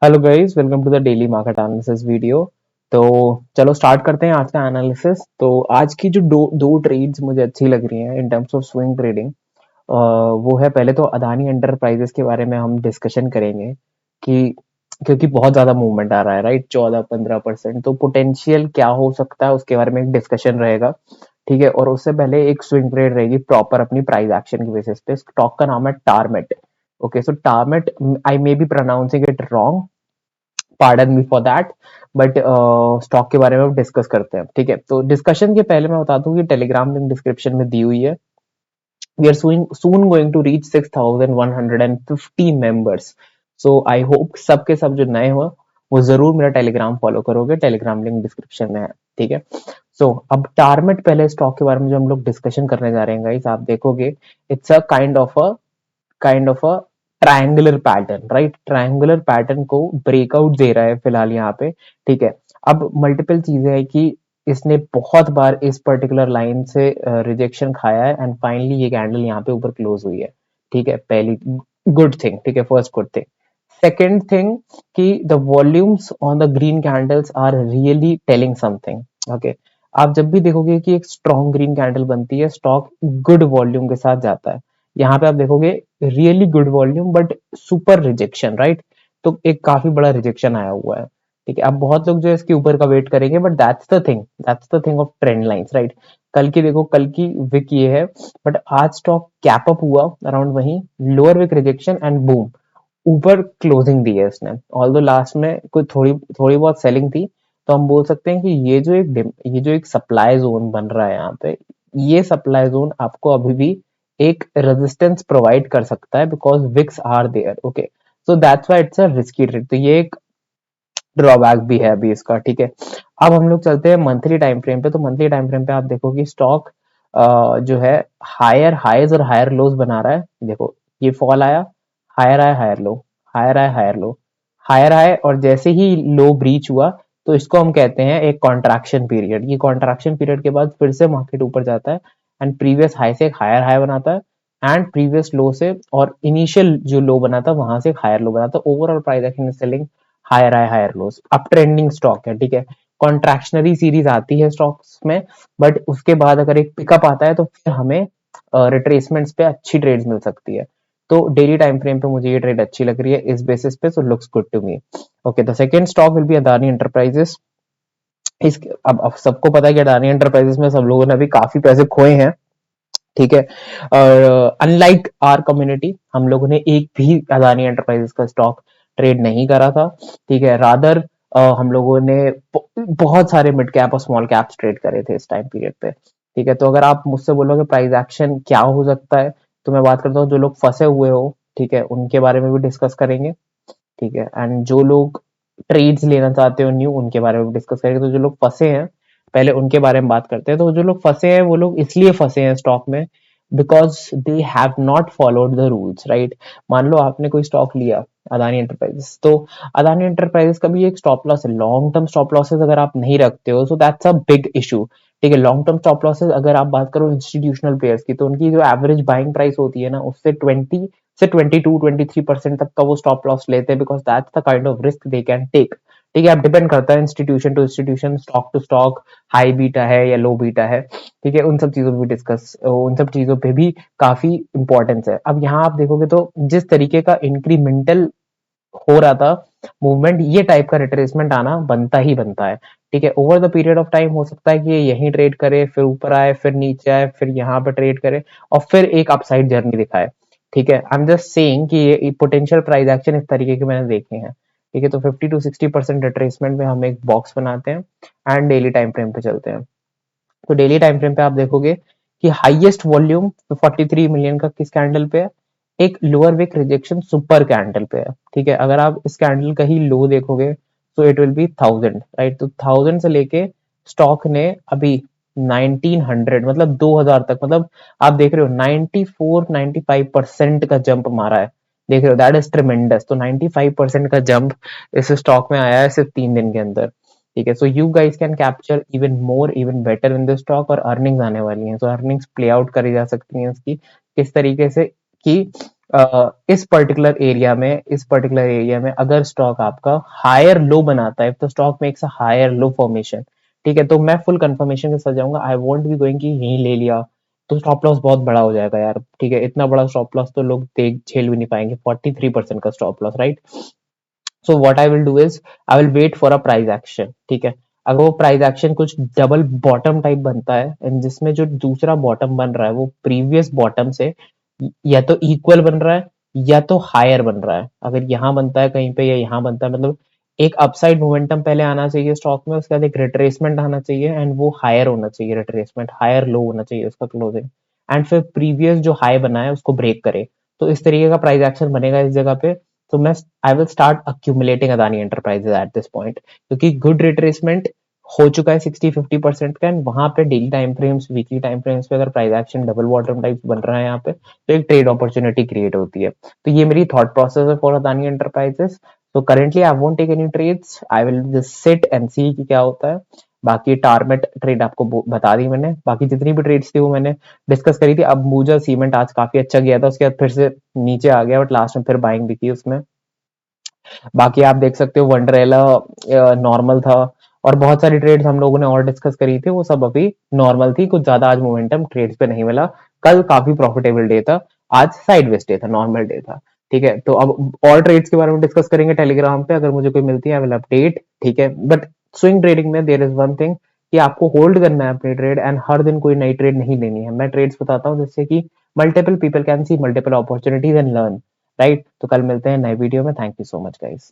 Hello guys, welcome to the daily market analysis video. तो चलो start करते हैं आज का एनालिसिस। तो आज की जो दो दो ट्रेड्स मुझे अच्छी लग रही हैं in terms of swing trading, वो है पहले तो अदानी एंटरप्राइजेस के बारे में हम डिस्कशन करेंगे कि क्योंकि बहुत ज्यादा मूवमेंट आ रहा है, राइट? 14-15%, तो पोटेंशियल क्या हो सकता है उसके बारे में एक डिस्कशन रहेगा। ठीक है, और उससे पहले एक स्विंग ट्रेड रहेगी प्रॉपर अपनी प्राइस एक्शन की बेसिस पे। स्टॉक का नाम है Tarmat. Okay, so Tarmat, I may be pronouncing it wrong, pardon me for that, but stock के बारे में हम डिस्कस करते हैं। ठीक है, तो डिस्कशन के पहले मैं बता दूं कि टेलीग्राम लिंक डिस्क्रिप्शन में दी हुई है। We are soon going to reach 6,150 members. So I hope सबके सब जो नए हो वो जरूर मेरा टेलीग्राम फॉलो करोगे। टेलीग्राम लिंक डिस्क्रिप्शन में है। ठीक है, सो अब टारमेट पहले स्टॉक के बारे में जो हम लोग डिस्कशन करने जा रहे हैं गाइस, आप देखोगे it's a kind of a triangular pattern, right? Triangular pattern को ब्रेकआउट दे रहा है फिलहाल यहाँ पे। ठीक है, अब मल्टीपल चीजें है कि इसने बहुत बार इस पर्टिकुलर लाइन से रिजेक्शन खाया है एंड फाइनली ये कैंडल यहाँ पे ऊपर क्लोज हुई है। ठीक है, पहली गुड थिंग। ठीक है, first good thing. Second thing कि the volumes on the green candles are really telling something. Okay, आप जब भी देखोगे कि एक स्ट्रॉन्ग ग्रीन कैंडल बनती है, स्टॉक गुड वॉल्यूम के साथ जाता है। यहाँ पे आप देखोगे really good volume but super rejection, right? तो एक काफी बड़ा रिजेक्शन आया हुआ है। ठीक है, अब बहुत लोग जो है इसके ऊपर का वेट करेंगे, but that's the thing of trend lines, right? कल की देखो, कल की विक ये है, बट आज स्टॉक कैप अप हुआ अराउंड वहीं, lower wick rejection and boom, ऊपर क्लोजिंग दी है इसने। ऑल्दो लास्ट में कोई थोड़ी थोड़ी बहुत सेलिंग थी, तो हम बोल सकते हैं कि ये जो एक सप्लाई जोन बन रहा है यहाँ पे, ये सप्लाई जोन आपको अभी भी एक रेजिस्टेंस प्रोवाइड कर सकता है because wicks are there. Okay, so that's why it's a risky trade. तो ये एक ड्रॉबैक भी है अभी इसका। ठीक है, अब हम लोग चलते हैं मंथली टाइम फ्रेम पे। तो मंथली टाइम फ्रेम पे आप देखो कि स्टॉक जो है हायर हाईज और हायर लोज बना रहा है। देखो, ये फॉल आया, हायर आया, हायर लो, हायर आया, हायर लो, हायर आए, और जैसे ही लो ब्रीच हुआ तो इसको हम कहते हैं एक कॉन्ट्रैक्शन पीरियड। ये कॉन्ट्रैक्शन पीरियड के बाद फिर से मार्केट ऊपर जाता है एंड प्रीवियस हाई से एक हायर हाई बनाता है एंड प्रीवियस लो से और इनिशियल जो लो बना था वहां से एक हायर लो बनाता है। Overall price action selling higher high higher lows, up trending stock है। ठीक है, कॉन्ट्रैक्शनरी सीरीज आती है स्टॉक्स में, बट उसके बाद अगर एक पिकअप आता है तो फिर हमें रिट्रेसमेंट्स पे अच्छी ट्रेड्स मिल सकती है। तो डेली टाइम फ्रेम पे मुझे ये ट्रेड अच्छी लग रही है इस बेसिस पे, so looks good to me. Okay, the second stock will be Adani Enterprises. इस अब सबको पता है कि अडानी एंटरप्राइजेस में सब लोगों ने अभी काफी पैसे खोए हैं। ठीक है, और अनलाइक आर कम्युनिटी, हम लोगों ने एक भी अदानी एंटरप्राइजेस का स्टॉक ट्रेड नहीं करा था। ठीक है, रादर हम लोगों ने बहुत सारे मिड कैप और स्मॉल कैप्स ट्रेड करे थे इस टाइम पीरियड पे। ठीक है, तो अगर आप मुझसे बोलोगे प्राइस एक्शन क्या हो सकता है, तो मैं बात करता हूँ जो लोग फंसे हुए हो, ठीक है, उनके बारे में भी डिस्कस करेंगे। ठीक है, एंड जो लोग ट्रेड्स लेना चाहते हो न्यू, उनके बारे में डिस्कस करेंगे। तो जो लोग फंसे हैं पहले उनके बारे में बात करते हैं। तो जो लोग फंसे हैं वो लोग इसलिए फंसे हैं स्टॉक में because they have not followed the rules, right? मान लो आपने कोई स्टॉक लिया, अदानी एंटरप्राइजेस, तो अदानी एंटरप्राइजेस का भी एक स्टॉप लॉस है। लॉन्ग टर्म स्टॉप लॉसेस अगर आप नहीं रखते हो, so that's a big issue. ठीक है, लॉन्ग टर्म स्टॉप लॉसेस अगर आप बात करो इंस्टीट्यूशनल प्लेयर्स की, तो उनकी जो एवरेज बाइंग प्राइस होती है ना, उससे 22-23% तक का वो स्टॉप लॉस लेते हैं because that's the kind of risk they can take. ठीक है, अब डिपेंड करता है institution to institution, stock to stock, high beta है या लो बीटा है। ठीक है, उन सब चीजों पे भी काफी इंपॉर्टेंस है। अब यहाँ आप देखोगे तो जिस तरीके का इंक्रीमेंटल हो रहा था मूवमेंट, ये टाइप का रिट्रेसमेंट आना बनता ही बनता है। ठीक है, over the period of time हो सकता है कि ये यहीं ट्रेड करे, फिर ऊपर आए, फिर नीचे आए, फिर यहाँ पे ट्रेड करे और फिर एक अपसाइड जर्नी दिखाए। ठीक है, आई एम जस्ट सेइंग कि ये पोटेंशियल प्राइस एक्शन इस तरीके के मैंने देखे हैं। ठीक है, तो 50-60% रिट्रेसमेंट में हम एक बॉक्स बनाते हैं एंड डेली टाइम फ्रेम पे चलते हैं। तो डेली टाइम फ्रेम पे आप देखोगे कि हाईएस्ट वॉल्यूम 43 मिलियन का किस कैंडल पे है, एक lower wick rejection super candle पे है। ठीक है, अगर आप इस कैंडल का ही लो देखोगे तो इट विल बी 1000, राइट? तो 1000 से लेके स्टॉक ने अभी 1900 मतलब 2000 तक, मतलब आप देख रहे हो 94-95% का जंप मारा है। देख रहे हो, दैट इज ट्रिमेंडस। तो 95% का जंप इस स्टॉक में आया है सिर्फ 3 दिन के अंदर। ठीक है, so you guys can capture even more even better in this stock, और अर्निंग्स आने वाली हैं, तो अर्निंग्स प्ले आउट करी जा सकती हैं इसकी किस तरीके से कि इस पर्टिकुलर एरिया में अगर स्टॉक आपका हायर लो बनाता है, तो stock makes a higher low formation, ठीक है, तो मैं फुल कंफर्मेशन के साथ जाऊंगा, आई वोंट बी गोइंग कि यहीं ले लिया तो स्टॉप लॉस बहुत बड़ा हो जाएगा यार, ठीक है, इतना बड़ा स्टॉप लॉस तो लोग देख झेल भी नहीं पाएंगे, 43% का stop loss, right. So what I will do is I will wait for a price action, ठीक है। अगर वो प्राइस एक्शन कुछ डबल बॉटम टाइप बनता है एंड जिसमें जो दूसरा बॉटम बन रहा है वो प्रीवियस बॉटम से या तो इक्वल बन रहा है या तो हायर बन रहा है, अगर यहाँ बनता है कहीं पे या यहाँ बनता है, मतलब एक अपसाइड मोमेंटम पहले आना चाहिए स्टॉक में, उसके बाद एक रिट्रेसमेंट आना चाहिए एंड वो हायर होना चाहिए, रिट्रेसमेंट हायर लो होना चाहिए उसका क्लोजिंग, एंड फिर प्रीवियस जो हाई बना है उसको ब्रेक करे, तो इस तरीके का प्राइस एक्शन बनेगा इस जगह पे। तो मैं I will start accumulating Adani enterprises at this point, क्योंकि गुड रिट्रेसमेंट हो चुका है 60-50% का, एंड वहां पे daily time frames weekly time frames पे अगर price action double bottom type बन रहा है यहाँ पे, तो एक ट्रेड अपॉर्चुनिटी क्रिएट होती है। तो ये मेरी थॉट प्रोसेस है फॉर अदानी एंटरप्राइजेस। तो currently I won't take any trades, I will just sit and see कि क्या होता है। बाकी टारमेट ट्रेड आपको बता दी मैंने, बाकी जितनी भी ट्रेड्स थी वो मैंने डिस्कस करी थी। अब मूजा सीमेंट आज काफी अच्छा गया था, उसके बाद फिर से नीचे आ गया, बट लास्ट में फिर बाइंग भी की उसमें। बाकी आप देख सकते हो वंडरेला नॉर्मल था, और बहुत सारी ट्रेड्स हम लोगों ने और डिस्कस करी थी, वो सब अभी नॉर्मल थी, कुछ ज्यादा आज मोमेंटम ट्रेड्स पे नहीं मिला। कल काफी प्रॉफिटेबल डे था, आज साइडवेज डे था, नॉर्मल डे था, ठीक है। तो अब और ट्रेड्स के बारे में डिस्कस करेंगे टेलीग्राम पे, अगर मुझे कोई मिलती है आई विल अपडेट, ठीक है। बट स्विंग ट्रेडिंग में देयर इज वन थिंग कि आपको होल्ड करना है अपनी ट्रेड, एंड हर दिन कोई नई ट्रेड नहीं लेनी है। मैं ट्रेड्स बताता हूँ जिससे कि multiple people can see multiple opportunities and learn, right. तो कल मिलते हैं नए वीडियो में, thank you so much guys.